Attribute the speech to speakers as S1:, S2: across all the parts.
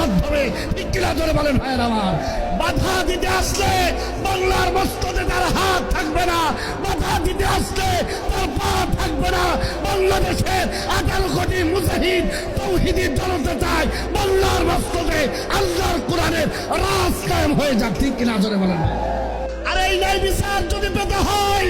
S1: মাধ্যমে ঠিক কিনা জোরে বলেন ভাইয়ের আমার। বাধা দিতে আসলে বাংলার মস্তদে তার হাত থাকবে না, বাধা দিতে আসলে তার পা থাকবে না। বাংলাদেশের 18 কোটি মুজাহিদ তৌহিদি জনতা চায় বাংলার মস্তদে আল্লাহর কোরআনের রাজ কায়েম হয়ে যাক, ঠিক কিনা জোরে বলেন। আর এই ন্যায় বিচার যদি পেতে হয়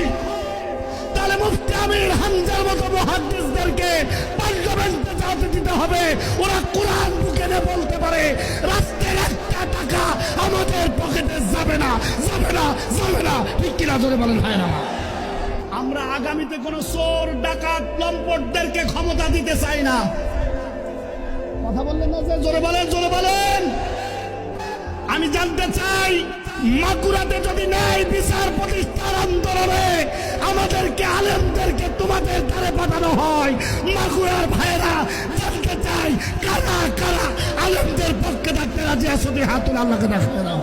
S1: তাহলে মুফতি আমির হামজার মতো মুহাদ্দিসদেরকে পার্লামেন্টে যেতে দিতে হবে। ওরা কোরআন বুকে নিয়ে বলতে পারে রাষ্ট্রের একটা টাকা আমাদের পকেটে যাবে না, যাবে না, যাবে না, ঠিক কিনা জোরে বলেন ভাই না। আমরা আগামীতে কোন চোর ডাকাত লম্পটদেরকে ক্ষমতা দিতে চাই না। কথা বললেন না যে? জোরে বলেন, জোরে বলেন। আমি জানতে চাই মাগুরাতে যদি ন্যায় বিচার প্রতিষ্ঠার আন্দোলনে আমাদেরকে আলেমদেরকে তোমাদের ধারে পাঠানো হয়, মাগুরার ভাইরা জানতে চাই কারা কারা আলেমদের পক্ষে থাকতে রাজি আছো? হাতুল আল্লাহকে দেখাতে দাও।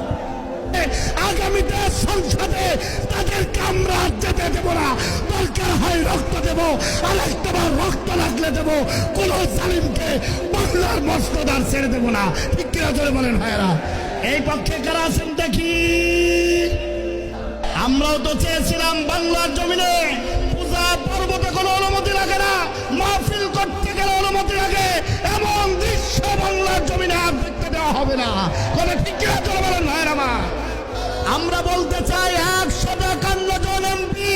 S1: আগামীতে সংসদে তাদেরকে আমরা যেতে দেব না, দরকার হয় রক্ত দেব, আর একটাবার রক্ত লাগলে দেব, কোন জালিমকে বাংলার মস্তদার ছেড়ে দেব না, ঠিক কিনা জোরে বলেন ভাইয়েরা। এই পক্ষে কারা আছেন দেখি? আমরাও তো চেয়েছিলাম বাংলার জমিনে পূজা পর্বতে কোনো অনুমতি লাগে না, মাহফিল করতে গেলে অনুমতি লাগে, এমন দৃশ্য বাংলার জমিনে আর দেখতে দেওয়া হবে না। কোনো ঠিক কিনা জোরে বলেন ভাইয়েরা। আমরা বলতে চাই 151 জন এমপি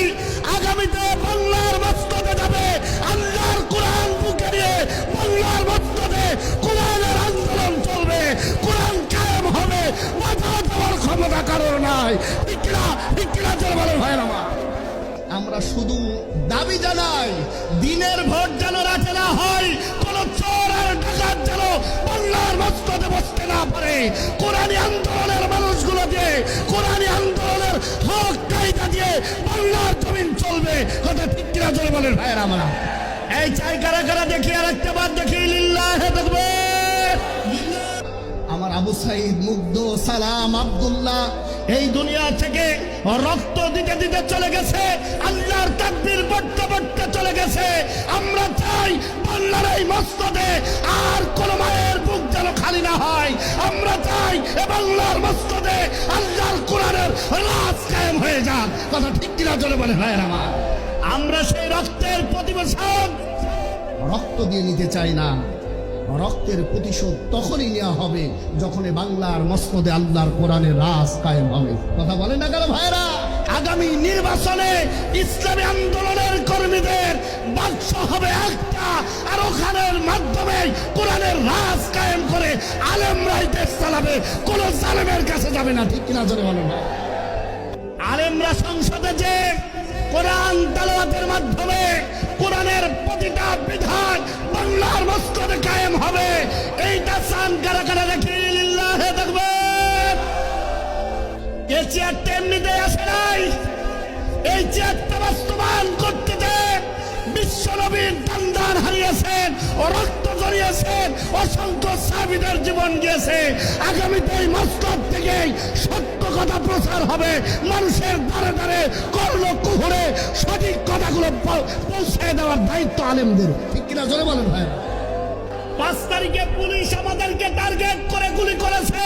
S1: আগামীতে বাংলার মস্তদে যাবে, আল্লাহর কোরআন বুকে নিয়ে বাংলার মস্তদে কোরআনের আন্দোলন চলবে, কোরআন কায়েম হবে, বাধা দেওয়ার ক্ষমতা কারোর নাই, ঠিক কিনা, ঠিক কিনা জোরে বলেন ভাইয়ের আমার। আমরা শুধু দাবি জানাই দিনের ভোট যেন রাতে না হয়, কোন চোর আর ডাকাত যেন বাংলার মস্তদে বসতে না পারে। কোরআনী আন্দোলনের মানুষগুলো দিয়ে, কোরআনী আন্দোলনের হক কায়দা দিয়ে বাংলার জমিন চলবে, কথা ঠিক কিনা জোরে বলেন ভাইয়ের আমরা। এই চাই কারা কারা দেখি, আর একটা বার দেখি লিল্লাহে তাকবীর। আমার আবু সাইদ, মুগ্ধ, সালাম, আব্দুল্লাহ এই দুনিয়া থেকে রক্ত দিতে দিতে চলে গেছে, আল্লাহর তাকবীর পড়তে পড়তে চলে গেছে। আমরা চাই বাংলার এই মস্তদে আর কোন মায়ের বুক যেন খালি না হয়। আমরা চাই এ বাংলার মস্তদে আল্লাহর কোরআনের রাজ কায়েম হয়ে যাক, কথা ঠিক কিনা জোরে বলে ভাইয়ের আমার। আমরা সেই রক্তের প্রতিশোধ রক্ত দিয়ে নিতে চাই না, রক্তের প্রতিশোধ তখনই নেওয়া হবে যখন বাংলার মস্তদে আল্লাহর কোরআনের রাজ কায়েম হবে, কথা বলেন না কেন ভাইরা? আগামী নির্বাচনে ইসলামী আন্দোলনের কর্মীদের বাক্স হবে একটা, আর ওখানের মাধ্যমে কোরআনের রাজ কায়েম করে আলেমরাই দেশ চালাবে, কোন জালেমের কাছে যাবে না, ঠিক কিনা জোরে বলেন ভাই। আলেমরা সংসদে যে কোরআন তেলাওয়াতের মাধ্যমে কোরআনের প্রতিটা বিধান বাংলার মস্তদে কায়েম হবে, এইটা চান কারা কারা দেখি লিল্লাহে তাকবীর। এই চেয়ারটা এমনিতে আসে নাই, এই চেয়ারটা বাস্তবায়ন করতে যে বিশ্ব নবীর দান হারিয়েছেন, রক্ত জড়িয়েছেন, অসংখ্য সাহাবীদের জীবন গিয়েছে। আগামীতে এই মস্তদ থেকেই সত্য কথা প্রচার হবে, মানুষের দ্বারে দ্বারে কর্ণ কুহুরে সঠিক কথাগুলো পৌঁছে দেওয়ার দায়িত্ব আলেমদের, ঠিক কিনা জোরে বলেন ভাই। 5 তারিখে পুলিশ আমাদেরকে টার্গেট করে গুলি করেছে,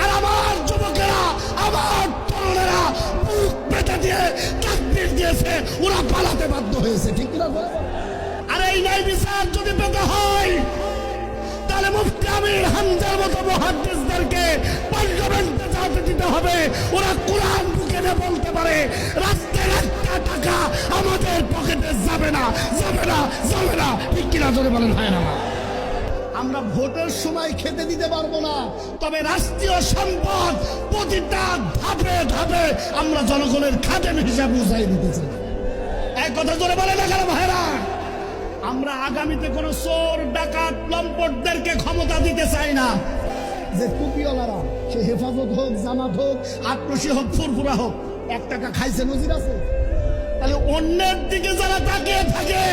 S1: আর আমার যুবকেরা, আমার তরুণেরা বুক পেতে দিয়ে তাকবীর দিয়েছে, ওরা পালাতে বাধ্য হয়েছে, ঠিক কিনা? আর এই ন্যায় বিচার যদি পেতে হয় তাহলে মুফতি আমির হামজার মতো মুহাদ্দিসদেরকে পার্লামেন্টে যেতে দিতে হবে। ওরা কোরআন বুকে নিয়ে বলতে পারে রাষ্ট্রের একটা টাকা আমাদের পকেটে যাবে না, যাবে না, যাবে না, ঠিক কিনা জোরে বলেন ভাই না। আমরা ভোটের সময় খেতে দিতে পারবো না, তবে রাষ্ট্রীয় সম্পদ প্রতিটা ধাপে ধাপে আমরা জনগণের খাদেম হিসাবে বুঝাই দিতে চাই, এক কথা জোরে বলে না কেন ভাইরা? আমরা আগামীতে কোন চোর ডাকাত লম্পটদেরকে ক্ষমতা দিতে চাই না। যে টুপিওয়ালারা, সে হেফাজত হোক, জামাত হোক, আটরশি হোক, ফুরফুরা হোক, 1 টাকা খাইছে নজির আছে? তাহলে অন্যের দিকে যারা তাকিয়ে থাকে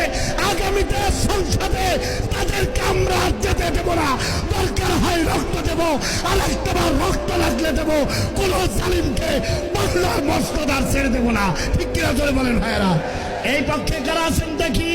S1: আগামীতে সংসদে তাদেরকে আমরা যেতে দেব না, দরকার হয় রক্ত দেব, আর একটাবার রক্ত লাগলে দেব, কোন জালিমকে বাংলার মস্তদার ছেড়ে দেব না, ঠিক কিনা জোরে বলেন ভাইয়েরা। এই পক্ষে কারা আছেন দেখি?